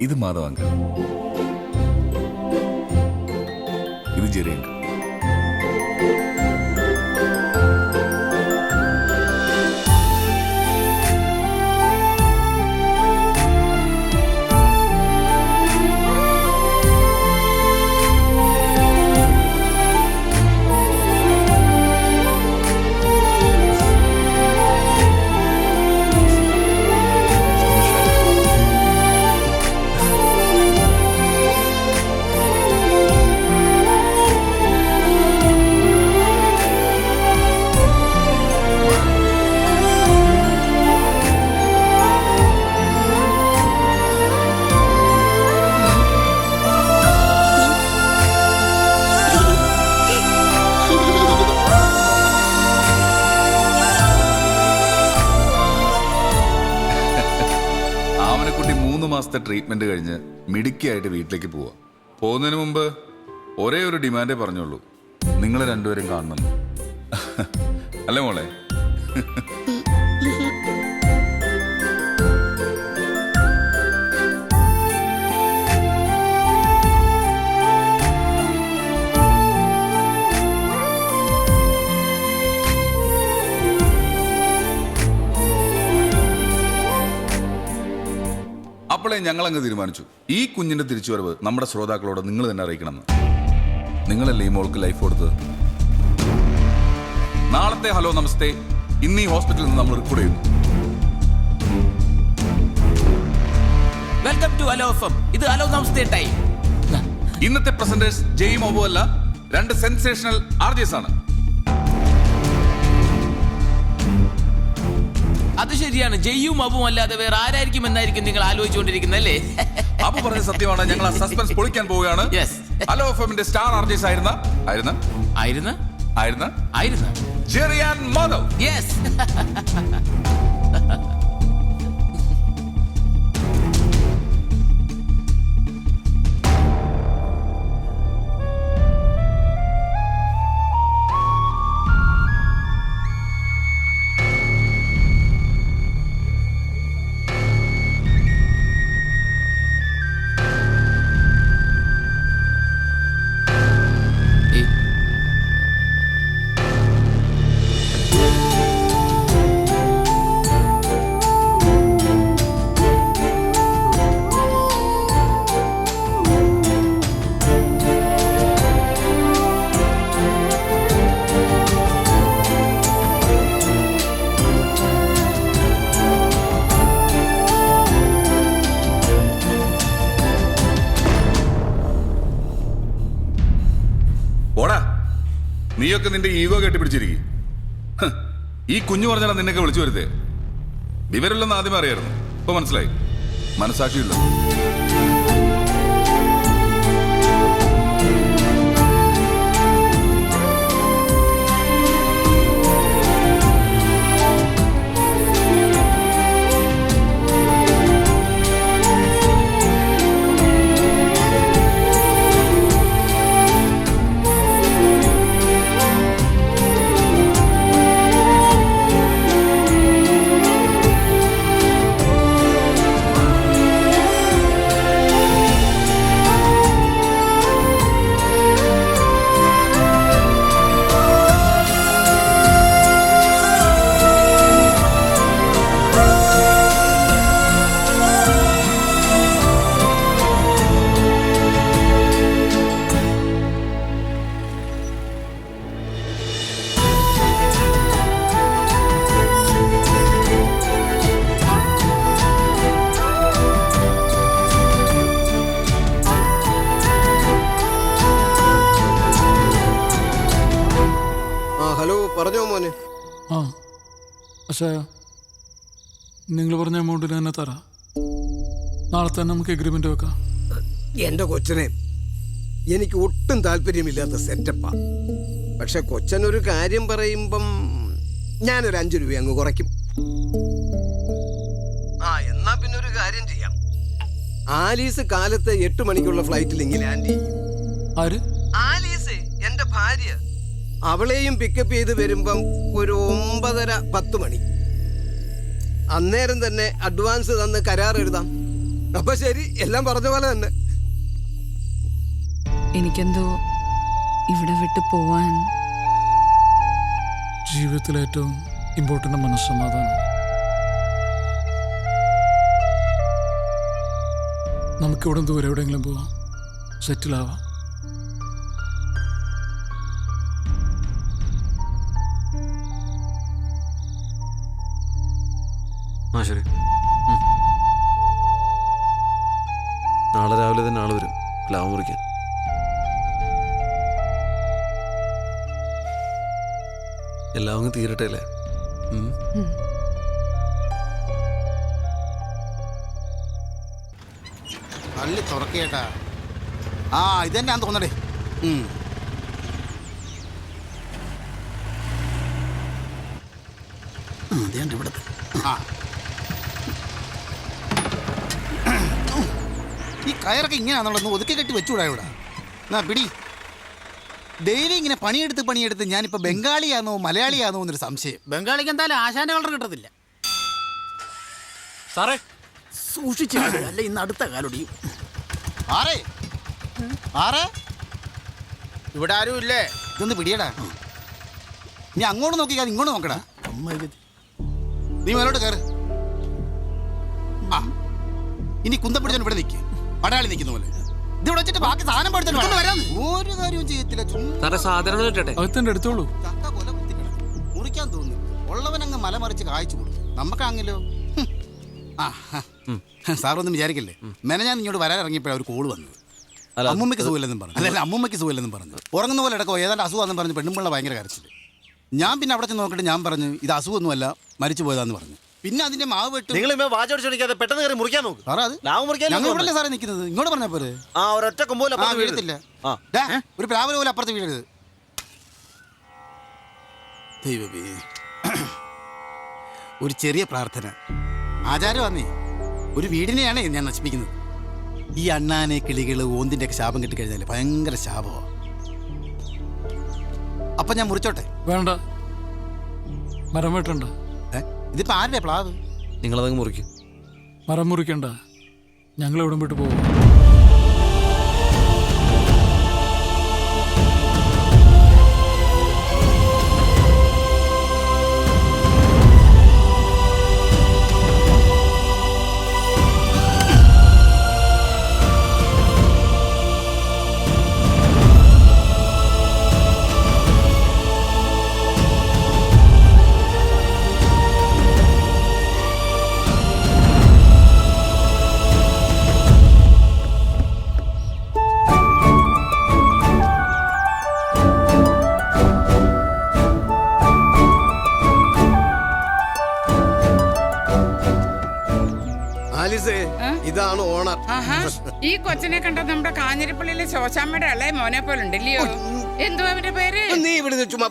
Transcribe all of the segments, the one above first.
ഇത് മാധവ് അങ്കിൾ, ഇത് Jerry uncle. Treatment കഴിഞ്ഞ് മിടുക്കിയായിട്ട് വീട്ടിലേക്ക് പോവാ. പോകുന്നതിന് മുമ്പ് ഒരേ ഒരു ഡിമാൻഡേ പറഞ്ഞുള്ളൂ, നിങ്ങൾ രണ്ടുപേരും കാണണം. അല്ലേ മോളെ? അപ്പോഴേ ഞങ്ങളങ്ങ് തീരുമാനിച്ചു, ഈ കുഞ്ഞിന്റെ തിരിച്ചുവരവ് നമ്മുടെ ശ്രോതാക്കളോട് നിങ്ങൾ തന്നെ അറിയിക്കണമെന്ന്. നിങ്ങളല്ലേ ഈ മോൾക്ക് ലൈഫ് കൊടുത്തത്. നാളത്തെ ഹലോ നമസ്തേ ഇന്ന് ഈ ഹോസ്പിറ്റലിൽ നിന്ന് നമ്മൾ റിപ്പോർട്ട് ചെയ്യുന്നു. Welcome to hello FM. ഇത് ഹലോ നമസ്തേ ടൈം. ഇന്നത്തെ പ്രസന്റേഴ്സ് ജെയും ഒബോ അല്ല, രണ്ട് സെൻസേഷണൽ ആർജേഴ്സ് ആണ്. അത് ശരിയാണ്, ജയ്യും അബും അല്ലാതെ വേറെ ആരായിരിക്കും എന്നായിരിക്കും നിങ്ങൾ ആലോചിച്ചുകൊണ്ടിരിക്കുന്നല്ലേ? അബു പറഞ്ഞ സത്യമാണ്. ഞങ്ങൾ ആ സസ്പെൻസ് പൊളിക്കാൻ പോവുകയാണ്. ഹലോ എഫ്എമ്മിന്റെ സ്റ്റാർ ആർജേഴ്സ് ആയിരുന്ന ജെറി ആൻഡ് മാധവ്. യെസ്. നീയൊക്കെ നിന്റെ ഈഗോ കെട്ടിപ്പിടിച്ചിരിക്കും. ഈ കുഞ്ഞു പറഞ്ഞാൽ നിന്നൊക്കെ വിളിച്ചു വരുത്തേ. വിവരമില്ലെന്ന് ആദ്യമേ അറിയായിരുന്നു, ഇപ്പൊ മനസ്സിലായി. മനസാക്ഷിയില്ല. പറഞ്ഞോ മോനെ. പക്ഷേ നിങ്ങൾ പറഞ്ഞ എമൗണ്ടിന് തന്നെ തരാം. നാളെ തന്നെ നമുക്ക് എഗ്രിമെന്റ് വെക്കാം. എന്റെ കൊച്ചനെ, എനിക്ക് ഒട്ടും താല്പര്യമില്ലാത്ത സെറ്റപ്പാ. പക്ഷെ കൊച്ചനൊരു കാര്യം പറയുമ്പം ഞാനൊരു 5 രൂപ അങ്ങ് കുറയ്ക്കും. എന്നാ പിന്നെ ഒരു കാര്യം ചെയ്യാം. ആലീസ് കാലത്ത് 8 മണിക്കുള്ള ഫ്ലൈറ്റിൽ ഇങ്ങനെ ലാൻഡ് ചെയ്യും. ആര്? ആലീസ്, എന്റെ ഭാര്യ. അവളെയും പിക്കപ്പ് ചെയ്ത് വരുമ്പം ഒരു 9:30-10 മണി. അന്നേരം തന്നെ അഡ്വാൻസ് തന്ന് കരാർ എഴുതാം. അപ്പൊ ശരി, എല്ലാം പറഞ്ഞ പോലെ തന്നെ. എനിക്കെന്തോ ഇവിടെ വിട്ടു പോവാൻ. ജീവിതത്തിലെ ഏറ്റവും ഇമ്പോർട്ടൻ്റ് മനസ്സമാധാനം. നമുക്കിവിടെ ദൂരെ എവിടെയെങ്കിലും പോവാം, സെറ്റിലാവാം. ആ ശരി. നാളെ രാവിലെ തന്നെ ആള് വരും പ്ലാവ് മുറിക്കാൻ. എല്ലാം അങ്ങ് തീരട്ടെ അല്ലേ? പള്ളി തുറക്കേട്ടാ. ആ ഇതെന്നാന്ന് തോന്നടേ. ഇവിടെ ആ ഈ കയറൊക്കെ ഇങ്ങനെയാണെന്നുള്ളത് ഒതുക്കി കെട്ടി വെച്ചുകൂടാ ഇവിടെ. എന്നാ പിടി. ഡെയിലി ഇങ്ങനെ പണിയെടുത്ത് ഞാനിപ്പോ ബംഗാളിയാണോ മലയാളിയാണോ എന്നൊരു സംശയം. ബംഗാളിക്ക് എന്തായാലും ആശാന്റെ കളർ കിട്ടത്തില്ല. സാറേ സൂക്ഷിച്ചു, അല്ല ഇന്ന് അടുത്ത കാലൊടിയും. ആറേ ആറേ ഇവിടെ ആരും ഇല്ലേ? ഇതൊന്ന് പിടിയടാ. നീ അങ്ങോട്ട് നോക്കിക്കാ, ഇങ്ങോട്ട് നോക്കടാ. നീ മേലോട്ട് കയറ്. ആ ഇനി കുന്തപ്പിടിച്ചാൽ ഇവിടെ നിൽക്കുക, പടയാളി നിൽക്കുന്ന പോലെ. ഇതിവിടെ വെച്ചിട്ട് ബാക്കി സാധനം പഠിച്ചു ഒരു കാര്യവും ചെയ്യത്തില്ല. സാറേ സാധനം ഇട്ടെ. അകത്തന്നെ എടുത്തോളൂ. ചക്ക കൊല കുത്തിക്കിടക്കും, മുറിക്കാൻ തോന്നുന്നു. ഉള്ളവനങ്ങ് മലമറിച്ച് കായ്ച്ചു കൊടുക്കും. നമുക്കാണെങ്കിലോ സാറൊന്നും വിചാരിക്കല്ലേ. ഞാൻ ഇങ്ങോട്ട് വരാൻ ഇറങ്ങിയപ്പോഴാണ് ഒരു കോള് വന്നത്. അമ്മൂമ്മയ്ക്ക് സുഖമില്ലെന്നും പറഞ്ഞു. അല്ല അമ്മൂമ്മയ്ക്ക് സുഖമില്ലെന്നും പറഞ്ഞു. ഉറങ്ങുന്ന പോലെ ഇടക്കോ ഏതാണ്ട് അസുഖമാണെന്ന് പറഞ്ഞ് പെണ്ണുമ്പിള്ള ഭയങ്കര കരച്ചിൽ. ഞാൻ പിന്നെ അവിടെ ചെന്ന് നോക്കിയിട്ട് ഞാൻ പറഞ്ഞു ഇത് അസുഖമൊന്നുമല്ല, മരിച്ചു പോയതാന്ന് പറഞ്ഞു. പിന്നെ അതിന്റെ മാവ് വെട്ടും. നിങ്ങൾ വാചോടിച്ചോടിക്കാതെ പെട്ടെന്ന് കയറി മുറിക്കാൻ നോക്ക്. സാറേ അത് ഞങ്ങൾ ഇവിടെ സാറേ നിൽക്കുന്നത്. ഇങ്ങോട്ട് പറഞ്ഞ പോരെ. ആ ഒരൊറ്റ കൊമ്പോല വീഴത്തില്ല. ഒരു പ്ലാവിലെ പോലെ അപ്പുറത്ത് വീഴരുത്. ദൈവമേ, ഒരു ചെറിയ പ്രാർത്ഥന. ആചാരം വന്നേ, ഒരു വീടിനെയാണ് ഞാൻ നശിപ്പിക്കുന്നത്. ഈ അണ്ണാനെ കിളികള് ഓന്തിന്റെ ഒക്കെ ശാപം കിട്ടിക്കഴിഞ്ഞാല് ഭയങ്കര ശാപമാണ്. അപ്പൊ ഞാൻ മുറിച്ചോട്ടെ? വേണ്ട, മരം വെട്ടണ്ട. ഇതിപ്പോ ആരുടെ പ്ലാവ്? നിങ്ങളതങ്ങ് മുറിക്കും. മരം മുറിക്കണ്ട, ഞങ്ങൾ എവിടെ വിട്ടു പോകും. ഇതാണ് ഓണർ. ഈ കൊച്ചിനെ കണ്ട നമ്മുടെ കാഞ്ഞിരപ്പള്ളിയിലെ ശോശാമ്മയുടെ ഇളയ മോനെ പോലെ ഉണ്ടല്ലയോ? എന്തുവാ അവന്റെ പേര്? നീ ഇവിടെ ചുമ്മാ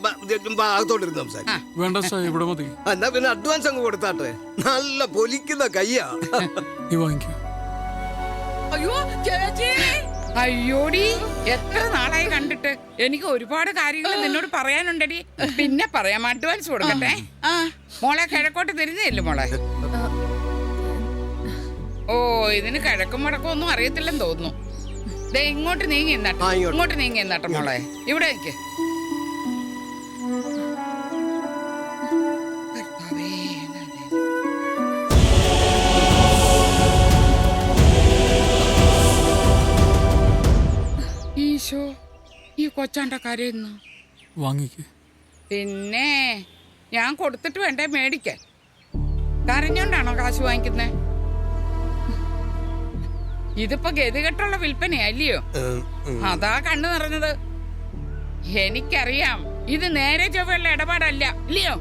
ഭാഗത്തോട്ടിരുന്ന് സംസാരിക്കും. വേണ്ട സാർ, ഇവിടെ മതി. എന്നാ പിന്നെ അഡ്വാൻസ് അങ്ങ് കൊടുത്താട്ടെ. നല്ല പൊലിക്കുന്ന കയ്യാ. നീ വാങ്ങിക്കോ. അയ്യോ ചേച്ചി, അയ്യോടി, എത്ര നാളായി കണ്ടിട്ട്. എനിക്ക് ഒരുപാട് കാര്യങ്ങൾ നിന്നോട് പറയാനുണ്ടടി. പിന്നെ പറയാം, അഡ്വാൻസ് കൊടുക്കട്ടെ. മോളെ കിഴക്കോട്ട് തിരിഞ്ഞില്ലേ മോളെ? ഓ, ഇതിന് കിഴക്കും വടക്കും ഒന്നും അറിയത്തില്ലെന്ന് തോന്നുന്നു. ദേ ഇങ്ങോട്ട് നീങ്ങി എന്നാട്ടെ, ഇങ്ങോട്ട് നീങ്ങി എന്നാട്ടെ മോളെ. ഇവിടെ നിൽക്ക്. ഈശോ, ഈ കൊച്ചാണ്ട കരയുന്നു. വാങ്ങിക്ക്. പിന്നെ ഞാൻ കൊടുത്തിട്ട് വേണ്ടേ മേടിക്കാൻ? കരഞ്ഞോണ്ടാണോ കാശ് വാങ്ങിക്കുന്നേ? ഇതിപ്പോ ഗതികെട്ടുള്ള വിൽപ്പനയല്ലയോ? അതാ കണ്ണു നിറഞ്ഞത്. എനിക്കറിയാം, ഇത് നേരെ ചൊവ്വയുള്ള ഇടപാടല്ല, ഇല്ലയോ?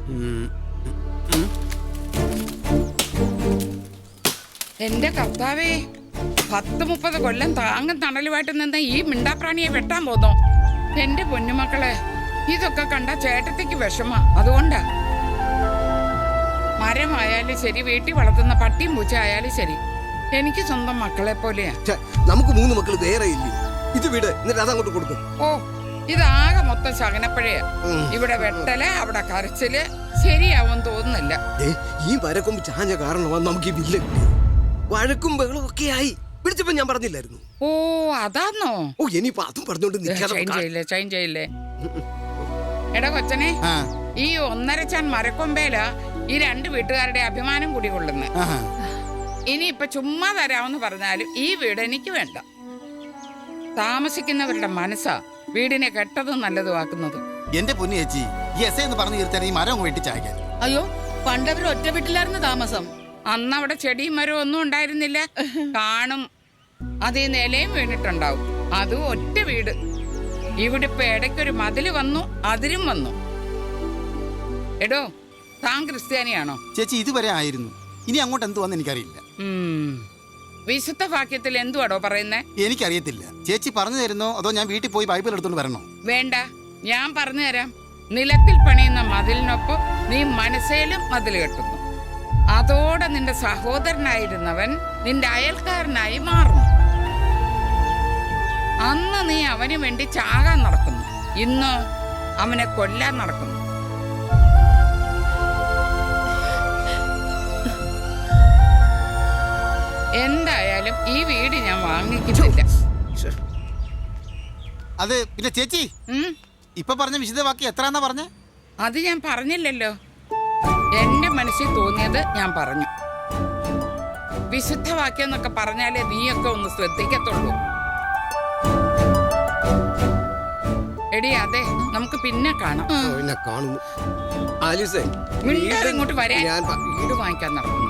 എന്റെ കർത്താവേ, 10-30 കൊല്ലം താങ്ങും തണലുമായിട്ട് നിന്ന് ഈ മിണ്ടാപ്രാണിയെ വെട്ടാൻ പോന്നോ? എന്റെ പൊന്നുമക്കളെ, ഇതൊക്കെ കണ്ട ചേട്ടത്തിക്ക് വിഷമ. അതുകൊണ്ടാ. മരമായാലും ശരി, വീട്ടിൽ വളർത്തുന്ന പട്ടിയും പൂച്ച ആയാലും ശരി, എനിക്ക് സ്വന്തം മക്കളെ പോലെയാ. നമുക്ക് 3 മക്കൾ വേറെ ഇല്ല. ഇത് വീട് എന്നിട്ട് അതങ്ങോട്ട് കൊടുക്കും. ഓ, ഇതാകെ മൊത്തം ശകനപ്പഴയാ. ഇവിടെ വെട്ടല്, അവിടെ കരച്ചില്. ശരിയാവും തോന്നുന്നില്ല. ഈ മരക്കൊമ്പ് ചാഞ്ഞ കാരണമാണ് നമുക്ക് ഈ വില്ല കിട്ടിയത്. വഴക്കും ബഹളും ഒക്കെ ആയി. വിളിച്ചപ്പോ ഞാൻ പറഞ്ഞില്ലായിരുന്നു? ഓ അതാന്നോ? ഓ ഇനിയിപ്പോ അതും പറഞ്ഞോണ്ട് ചൈൻ ചെയ്യില്ലേ. എടാ കൊച്ചനെ, ആ, ഈ 1.5 ചാൻ മരക്കൊമ്പേല ഈ 2 വീട്ടുകാരുടെ അഭിമാനം കൂടി കൊള്ളുന്നു. ആഹാ. ഇനിയിപ്പൊ ചുമ്മാ തരാമെന്ന് പറഞ്ഞാലും ഈ വീട് എനിക്ക് വേണ്ട. താമസിക്കുന്നവരുടെ മനസ്സാ വീടിനെ കെട്ടതും നല്ലതുമാക്കുന്നത്. എന്റെ പൊന്നു ചേച്ചി, ഈ എസ് എന്ന് പറഞ്ഞു തീർച്ചാൽ ഈ മരം വെട്ടി ചായക്കാൻ. അയ്യോ പണ്ടവർ ഒറ്റ വീട്ടിലായിരുന്നു താമസം. അന്ന് അവിടെ ചെടിയും മരവും ഒന്നും ഉണ്ടായിരുന്നില്ല. കാണും, അതേ നിലയും വീണിട്ടുണ്ടാവും. അതും ഒറ്റ വീട്. ഇവിടെ ഇപ്പൊ ഇടയ്ക്കൊരു മതില് വന്നു, അതിരും വന്നു. എടോ, താൻ ക്രിസ്ത്യാനിയാണോ? ചേച്ചി ഇതുവരെ ആയിരുന്നു, ഇനി അങ്ങോട്ട് എന്തുവാന്ന് എനിക്കറിയില്ല. വിശുദ്ധ വാക്യത്തിൽ എന്തുവാടോ പറയുന്നേ? എനിക്കറിയത്തില്ല. ചേച്ചി പറഞ്ഞു തരുന്നോ അതോ ഞാൻ വീട്ടിൽ പോയി ബൈബിൾ എടുത്തോണ്ട് വരണോ? വേണ്ട, ഞാൻ പറഞ്ഞു തരാം. നിലത്തിൽ പണിയുന്ന മതിലിനൊപ്പം നീ മനസ്സേലും മതിൽ കെട്ടുന്നു. അതോടെ നിന്റെ സഹോദരനായിരുന്നവൻ നിന്റെ അയൽക്കാരനായി മാറുന്നു. അന്ന് നീ അവന് വേണ്ടി ചാകാൻ നടക്കുന്നു, ഇന്ന് അവനെ കൊല്ലാൻ നടക്കുന്നു. എന്തായാലും ഈ വീട് ഞാൻ വാങ്ങിക്കുന്നില്ല. അത് പിന്നെ ചേച്ചി ഉം? ഇപ്പൊ പറഞ്ഞ വിശുദ്ധവാക്യം എത്രന്നാ പറഞ്ഞ? അത് ഞാൻ പറഞ്ഞില്ലല്ലോ. എന്റെ മനസ്സിൽ തോന്നിയത് ഞാൻ പറഞ്ഞു. വിശുദ്ധവാക്യം എന്നൊക്കെ പറഞ്ഞാലേ നീയൊക്കെ ഒന്ന് ശ്രദ്ധിക്കത്തുള്ളൂ. എടി അതെ, നമുക്ക് പിന്നെ കാണാം. പിന്നെ കാണുന്നു. ആലീസേ, മിണ്ടാതെ ഇങ്ങോട്ട് വരാൻ. ഞാൻ വീട് വാങ്ങിക്കാൻ നടക്കുന്നു.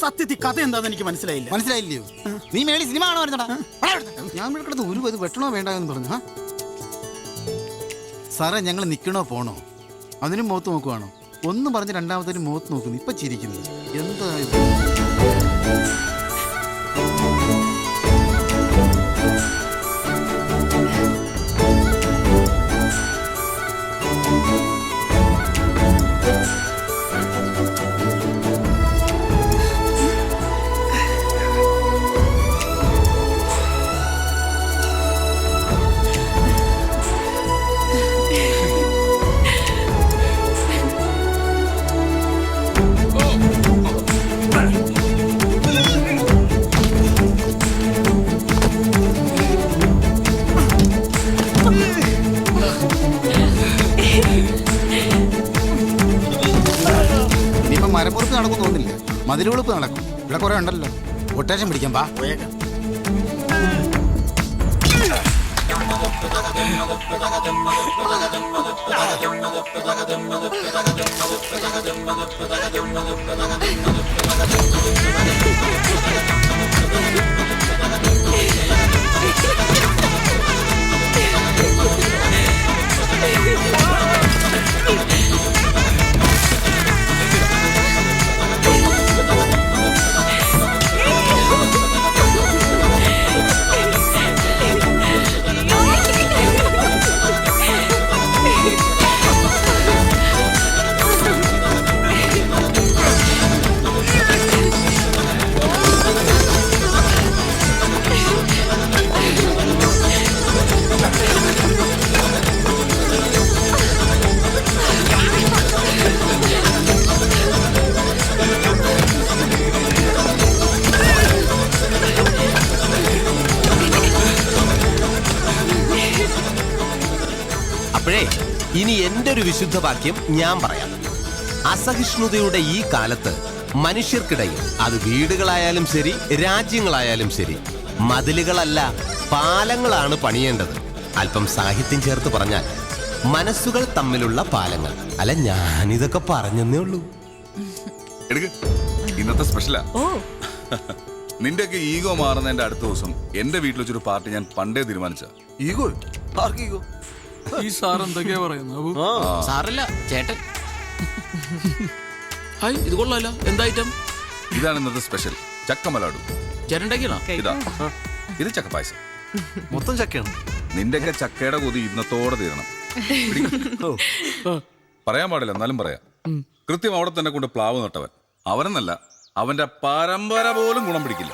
സത്യത്തിൽ കഥ എന്താന്ന് എനിക്ക് മനസ്സിലായില്ല. മനസ്സിലായില്ലയോ? നീ മേളി സിനിമ കാണോ വരുന്നടാ? ഞാൻ ഇവിടെ കിടന്ന് ഒരു ഇത് വെട്ടണോ വേണ്ട എന്ന് പറഞ്ഞു. സാറേ, ഞങ്ങൾ നിൽക്കണോ പോണോ? അതിനും മുഖത്ത് നോക്കുവാണോ? ഒന്നും പറഞ്ഞ് രണ്ടാമത്തേനും മുഖത്ത് നോക്കുന്നു. ഇപ്പൊ ചിരിക്കുന്നു. എന്താ ഇത്? ഇനിയിപ്പോ മരപ്പുറത്ത് നടക്കും തോന്നില്ല, മതിലുകൊളുപ്പ് നടക്കും. ഇവിടെ കുറെ ഉണ്ടല്ലോ. ഒട്ടേഷൻ പിടിക്കാം. വാ പോയേക്കാം. അപ്പോഴേ ഇനി എൻ്റെ ഒരു വിശുദ്ധവാക്യം ഞാൻ പറയാം. അസഹിഷ്ണുതയുടെ ഈ കാലത്ത് മനുഷ്യർക്കിടയിൽ, അത് വീടുകളായാലും ശരി രാജ്യങ്ങളായാലും ശരി, മതിലുകളല്ല പാലങ്ങളാണ് പണിയേണ്ടത്. അല്പം സാഹിത്യം ചേർത്ത് പറഞ്ഞാൽ മനസ്സുകൾ തമ്മിലുള്ള പാലങ്ങൾ. അല്ല, ഞാനിതൊക്കെ പറഞ്ഞെന്നേ ഉള്ളൂ. എടുക്ക്, ഇന്നത്തെ സ്പെഷ്യലാ. നിന്റെയൊക്കെ ഈഗോ മാറുന്നതിന്റെ അടുത്ത ദിവസം എന്റെ വീട്ടിൽ വെച്ചൊരു പാർട്ടി ഞാൻ പണ്ടേ തീരുമാനിച്ച. ഈഗോ? ആർക്ക് ഈഗോ? ഈ സാർ എന്തൊക്കെയാ പറയുന്നത് അബു? സാറല്ല, ചേട്ടൻ. ഹായ്, ഇത് കൊള്ളാലോ. എന്താ ഐറ്റം? ഇതാണ് ഇന്നത്തെ സ്പെഷ്യൽ, ചക്കമലാടു. ചേട്ടണ്ടാക്കിയാണോ? ഇതാ, ഇത് ചക്കപ്പായസം. മൊത്തം ചക്കയാണ്. നിന്റെയൊക്കെ ചക്കയുടെ കൊതി ഇന്നത്തോടെ തീരണം. പിടിക്ക്. പറയാൻ പാടില്ല, എന്നാലും പറയാം. കൃത്യം അവിടെ തന്നെ കൊണ്ട് പ്ലാവ് നട്ടവൻ. അവനെന്നല്ല, അവന്റെ പരമ്പര പോലും ഗുണം പിടിക്കില്ല.